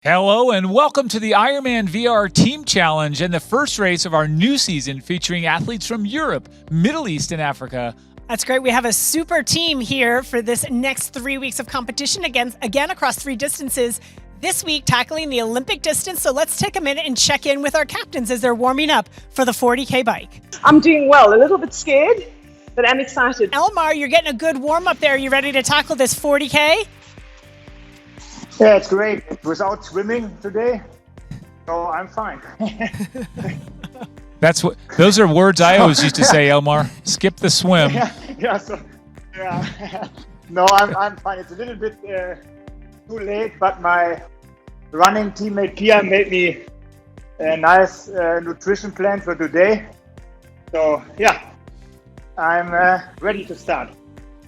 Hello and welcome to the IRONMAN VR Team Challenge and the first race of our new season featuring athletes from Europe, Middle East, and Africa. That's great. We have a super team here for this next 3 weeks of competition again across 3 distances. This week tackling the Olympic distance. So let's take a minute and check in with our captains as they're warming up for the 40K bike. I'm doing well, a little bit scared, but I'm excited. Elmar, you're getting a good warm up there. Are you ready to tackle this 40K? Yeah, it's great. Without swimming today, so I'm fine. Those are words I always used to say, Elmar. Skip the swim. No, I'm fine. It's a little bit too late, but my running teammate Pia made me a nice nutrition plan for today. So yeah, I'm ready to start.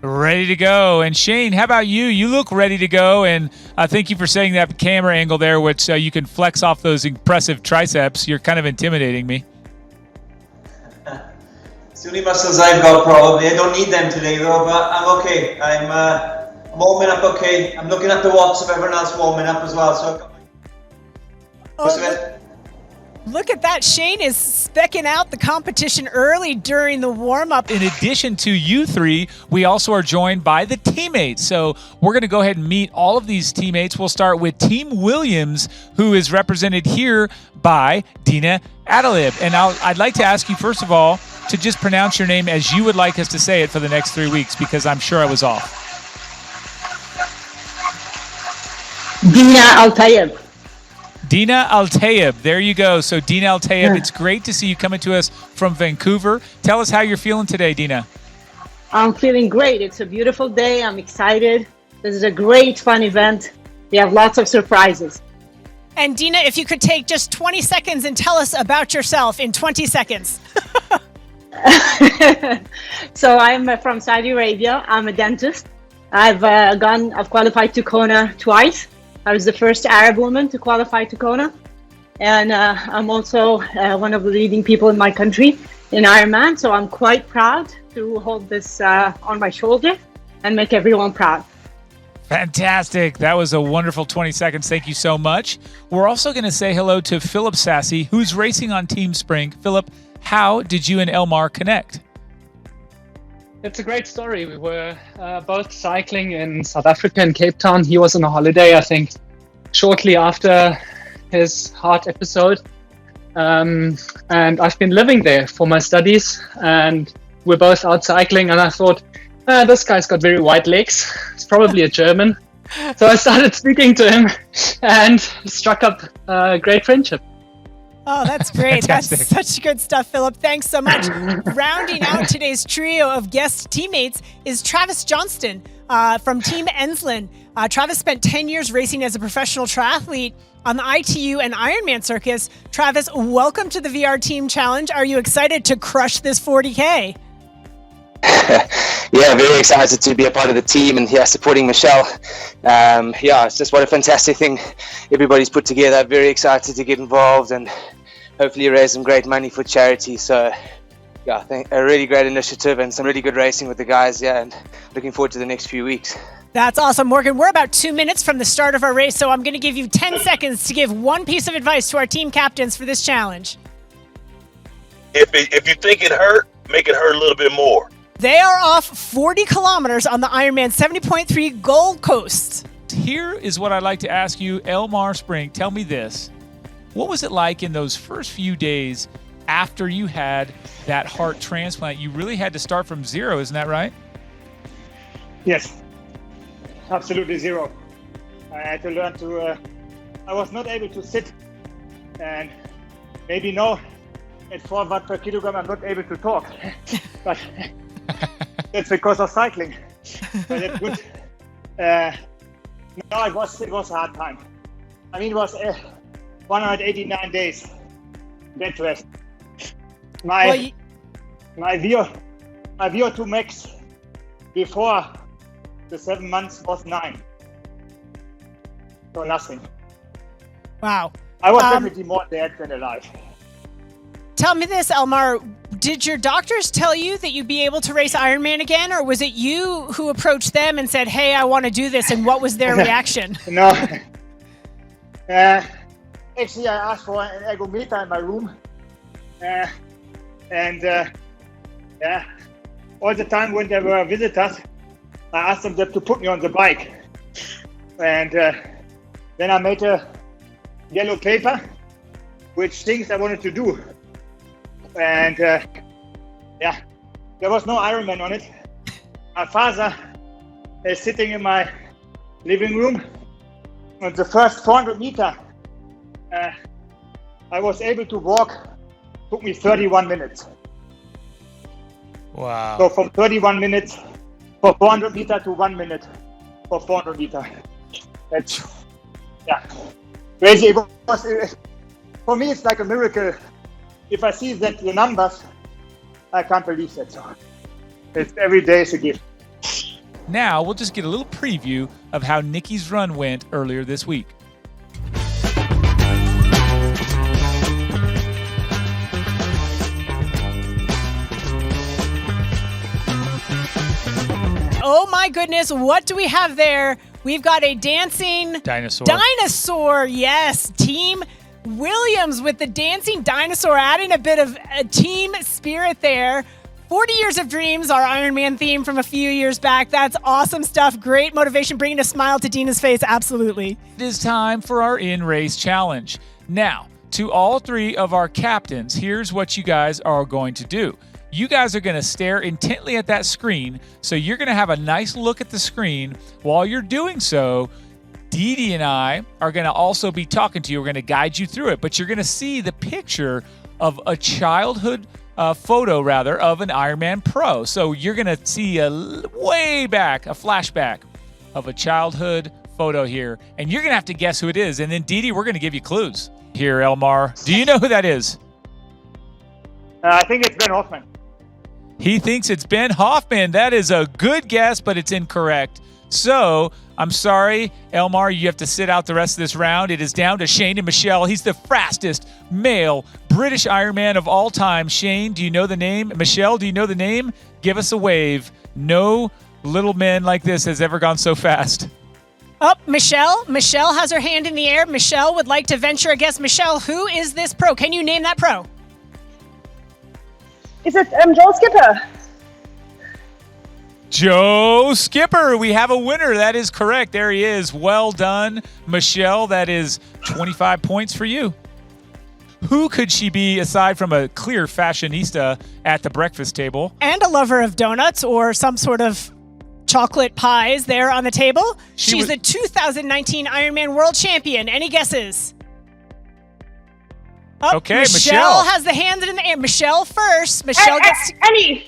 Ready to go. And Shane, how about you? You look ready to go. And thank you for setting that camera angle there, which you can flex off those impressive triceps. You're kind of intimidating me. It's the only muscles I've got probably. I don't need them today though, but I'm okay. I'm warming up okay. I'm looking at the watts of everyone else warming up as well. So I've got Look at that. Shane is specking out the competition early during the warm-up. In addition to you three, we also are joined by the teammates. So we're going to go ahead and meet all of these teammates. We'll start with Team Williams, who is represented here by Dina Adalib. And I'd like to ask you, first of all, to just pronounce your name as you would like us to say it for the next 3 weeks, because I'm sure I was off. Dina Altayeb. Dina Altayeb, there you go. So Dina Altayeb, it's great to see you coming to us from Vancouver. Tell us how you're feeling today, Dina. I'm feeling great. It's a beautiful day. I'm excited. This is a great fun event. We have lots of surprises. And Dina, if you could take just 20 seconds and tell us about yourself in 20 seconds. So I'm from Saudi Arabia. I'm a dentist. I've qualified to Kona twice. I was the first Arab woman to qualify to Kona. And I'm also one of the leading people in my country in Ironman. So I'm quite proud to hold this on my shoulder and make everyone proud. Fantastic. That was a wonderful 20 seconds. Thank you so much. We're also going to say hello to Philip Sassy, who's racing on Team Spring. Philip, how did you and Elmar connect? It's a great story. We were both cycling in South Africa in Cape Town. He was on a holiday, I think, shortly after his heart episode. And I've been living there for my studies, and we're both out cycling. And I thought, this guy's got very white legs. He's probably a German. So I started speaking to him and struck up a great friendship. Oh, that's great. Fantastic. That's such good stuff, Philip. Thanks so much. Rounding out today's trio of guest teammates is Travis Johnston from Team Ensland. Travis spent 10 years racing as a professional triathlete on the ITU and Ironman circus. Travis, welcome to the VR Team Challenge. Are you excited to crush this 40K? Yeah, very excited to be a part of the team and supporting Michelle. It's just what a fantastic thing everybody's put together. Very excited to get involved and hopefully raise some great money for charity. So I think a really great initiative and some really good racing with the guys, and looking forward to the next few weeks. That's awesome, Morgan. We're about 2 minutes from the start of our race, so I'm going to give you 10 seconds to give one piece of advice to our team captains for this challenge. If you think it hurt, make it hurt a little bit more. They are off 40 kilometers on the Ironman 70.3 Gold Coast. Here is what I'd like to ask you, Elmar Spring. Tell me this. What was it like in those first few days after you had that heart transplant? You really had to start from zero, isn't that right? Yes, absolutely zero. I had to learn to, I was not able to sit, and maybe now at 4 watt per kilogram I'm not able to talk, but that's because of cycling. But that's good. No, it was a hard time. I mean, it was 189 days bed rest. My VO2 max before the 7 months was 9. So nothing. Wow. I was definitely more dead than alive. Tell me this, Elmar. Did your doctors tell you that you'd be able to race Ironman again, or was it you who approached them and said, hey, I want to do this, and what was their reaction? No, Actually, I asked for an ergometer in my room. All the time when there were visitors, I asked them to put me on the bike. And then I made a yellow paper, which things I wanted to do. And there was no Ironman on it. My father is sitting in my living room. On the first 400 meter, I was able to walk. Took me 31 minutes. Wow. So from 31 minutes for 400 meter to 1 minute for 400 meter. That's crazy. For me, it's like a miracle. If I see that the numbers, I can't believe that. So it's every day is a gift. Now we'll just get a little preview of how Nikki's run went earlier this week. Oh my goodness, what do we have there? We've got a dancing dinosaur. Yes, Team Williams with the dancing dinosaur, adding a bit of a team spirit there. 40 Years of Dreams, our Ironman theme from a few years back. That's awesome stuff. Great motivation, bringing a smile to Dina's face. Absolutely. It is time for our in-race challenge. Now, to all three of our captains, here's what you guys are going to do. You guys are going to stare intently at that screen, so you're going to have a nice look at the screen. While you're doing so, Dee Dee and I are going to also be talking to you. We're going to guide you through it, but you're going to see the picture of a childhood photo, of an Ironman pro. So you're going to see way back, a flashback of a childhood photo here, and you're going to have to guess who it is. And then, Dee Dee, we're going to give you clues. Here, Elmar, do you know who that is? I think it's Ben Hoffman. He thinks it's Ben Hoffman. That is a good guess, but it's incorrect. So, I'm sorry, Elmar, you have to sit out the rest of this round. It is down to Shane and Michelle. He's the fastest male British Ironman of all time. Shane, do you know the name? Michelle, do you know the name? Give us a wave. No little man like this has ever gone so fast. Oh, Michelle. Michelle has her hand in the air. Michelle would like to venture a guess. Michelle, who is this pro? Can you name that pro? Is it Joel Skipper? Joe Skipper, we have a winner. That is correct. There he is. Well done, Michelle. That is 25 points for you. Who could she be aside from a clear fashionista at the breakfast table? And a lover of donuts or some sort of chocolate pies there on the table. She's the 2019 Ironman World Champion. Any guesses? Oh, okay, Michelle has the hand in the air. Michelle first. Michelle gets Annie.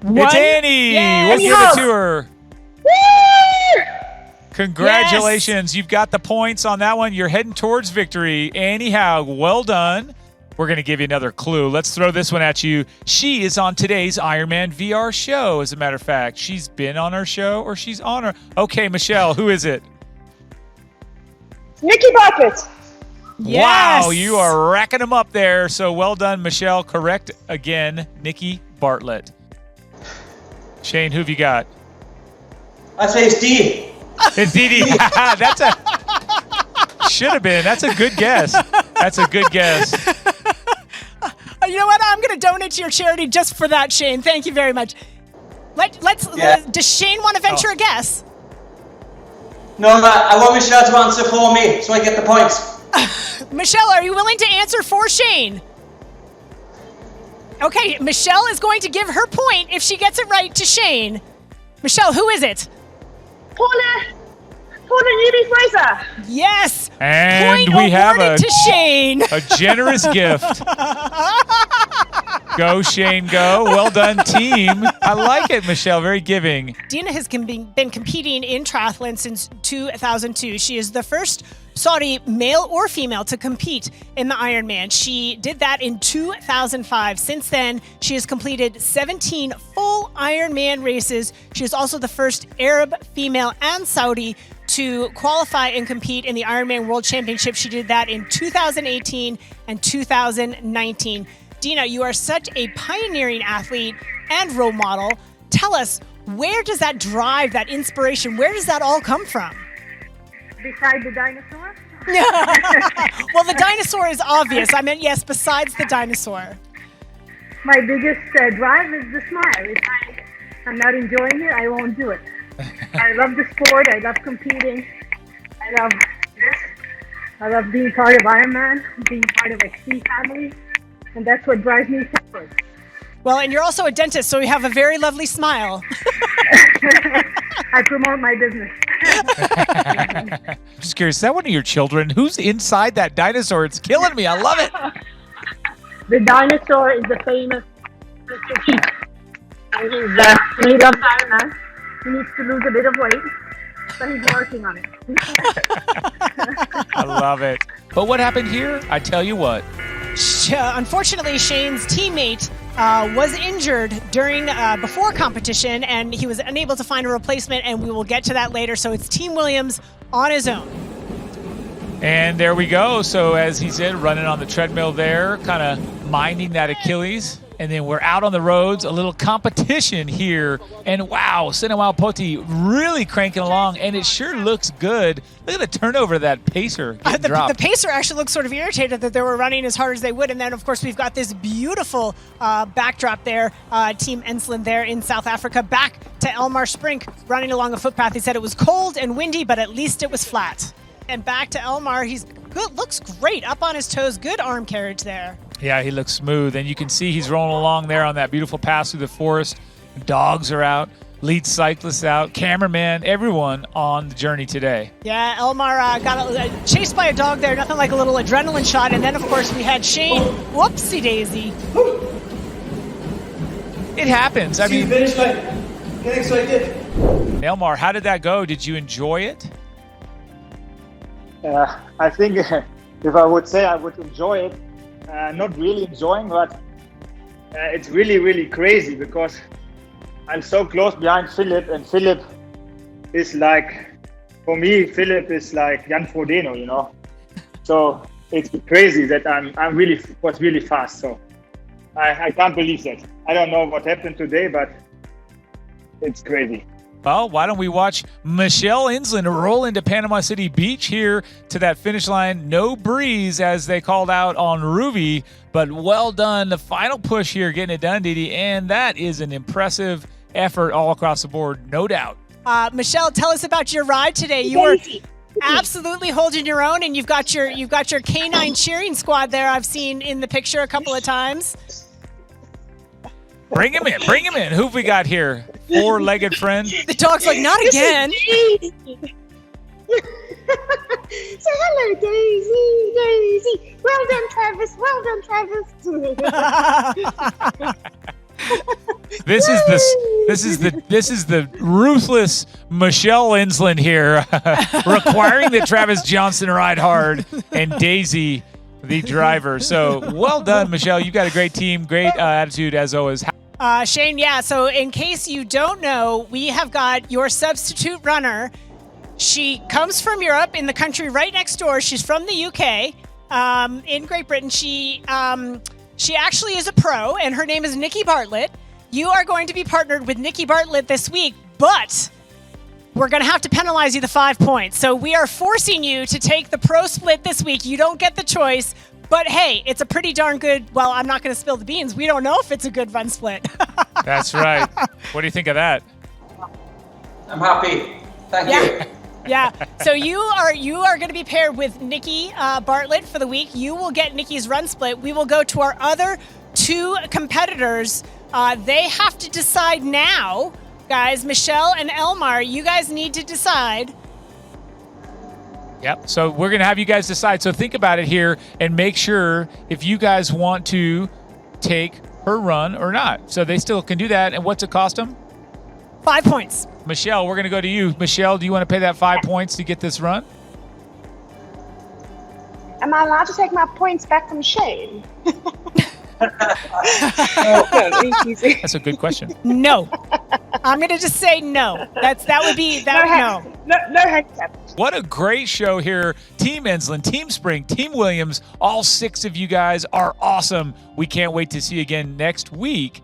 It's Annie. Yes. We'll give it to her. Woo! Congratulations. Yes. You've got the points on that one. You're heading towards victory. Annie Haug, well done. We're going to give you another clue. Let's throw this one at you. She is on today's Ironman VR show, as a matter of fact. She's been on our show or she's on her. Okay, Michelle, who is it? Nikki Bartlett. Yes. Wow, you are racking them up there. So well done, Michelle. Correct again, Nikki Bartlett. Shane, who have you got? I say it's Dee. It's Dee Dee. That's should have been. That's a good guess. That's a good guess. You know what? I'm going to donate to your charity just for that, Shane. Thank you very much. Does Shane want to venture a guess? No, I want Michelle to answer for me so I get the points. Michelle, are you willing to answer for Shane? Okay, Michelle is going to give her point if she gets it right to Shane. Michelle, who is it? Paula Newby Fraser. Yes. And point we have to Shane. A generous gift. Go, Shane, go. Well done, team. I like it, Michelle. Very giving. Dina has been competing in triathlon since 2002. She is the first Saudi male or female to compete in the Ironman. She did that in 2005. Since then, she has completed 17 full Ironman races. She is also the first Arab female and Saudi to qualify and compete in the Ironman World Championship. She did that in 2018 and 2019. Dina, you are such a pioneering athlete and role model. Tell us, where does that drive, that inspiration, where does that all come from? Beside the dinosaur, Well, the dinosaur is obvious. I meant, yes, besides the dinosaur. My biggest drive is the smile. If I'm not enjoying it, I won't do it. I love the sport. I love competing. I love this. I love being part of Ironman, being part of XC family, and that's what drives me forward. Well, and you're also a dentist, so you have a very lovely smile. I promote my business. I'm just curious, is that one of your children? Who's inside that dinosaur? It's killing me. I love it. The dinosaur is the famous Mr. T. And he loves Ironman. He needs to lose a bit of weight, but he's working on it. I love it. But what happened here? I tell you what. Unfortunately, Shane's teammate was injured during before competition, and he was unable to find a replacement, and we will get to that later. So it's Team Williams on his own. And there we go. So as he said, running on the treadmill there, kind of minding that Achilles. And then we're out on the roads, a little competition here. And wow, Sinawao Poti really cranking along, and it sure looks good. Look at the turnover of that pacer getting dropped. The pacer actually looks sort of irritated that they were running as hard as they would. And then, of course, we've got this beautiful backdrop there, Team Ensland there in South Africa. Back to Elmar Sprink running along a footpath. He said it was cold and windy, but at least it was flat. And back to Elmar. He's good, looks great, up on his toes. Good arm carriage there. Yeah, he looks smooth, and you can see he's rolling along there on that beautiful pass through the forest. Dogs are out, lead cyclists out, cameraman, everyone on the journey today. Yeah, Elmar got chased by a dog there, nothing like a little adrenaline shot. And then, of course, we had Shane. Whoopsie daisy. It happens. I mean, finished my getting so I did. Elmar, how did that go? Did you enjoy it? I think if I would say I would enjoy it, not really enjoying, but it's really, really crazy because I'm so close behind Philip, and Philip is like, for me, Philip is like Jan Frodeno, you know. So it's crazy that I'm really fast. So I can't believe that. I don't know what happened today, but it's crazy. Well, why don't we watch Michelle Ensland roll into Panama City Beach here to that finish line. No breeze, as they called out on Ruby, but well done. The final push here, getting it done, Didi, and that is an impressive effort all across the board, no doubt. Michelle, tell us about your ride today. You were absolutely holding your own, and you've got your canine cheering squad there. I've seen in the picture a couple of times. Bring him in. Bring him in. Who've we got here? Four-legged friend. The dog's like, not again. So hello, Daisy. Well done, Travis. This is the ruthless Michelle Ensland here, requiring that Travis Johnson ride hard and Daisy the driver. So well done, Michelle. You got a great team, great attitude as always. Shane, yeah, so in case you don't know, we have got your substitute runner. She comes from Europe, in the country right next door. She's from the UK, in Great Britain. She actually is a pro, and her name is Nikki Bartlett. You are going to be partnered with Nikki Bartlett this week, but we're going to have to penalize you the 5 points. So we are forcing you to take the pro split this week. You don't get the choice. But hey, it's a pretty darn good, well, I'm not going to spill the beans. We don't know if it's a good run split. That's right. What do you think of that? I'm happy. Thank you. Yeah. So you are going to be paired with Nikki Bartlett for the week. You will get Nikki's run split. We will go to our other two competitors. They have to decide now, guys. Michelle and Elmar, you guys need to decide. Yep. So we're going to have you guys decide. So think about it here and make sure if you guys want to take her run or not. So they still can do that. And what's it cost them? 5 points. Michelle, we're going to go to you. Michelle, do you want to pay that 5 points to get this run? Am I allowed to take my points back from Shane? That's a good question. No. I'm going to just say no. That would be no. No handicap. What a great show here. Team Ensland, Team Spring, Team Williams, all 6 of you guys are awesome. We can't wait to see you again next week.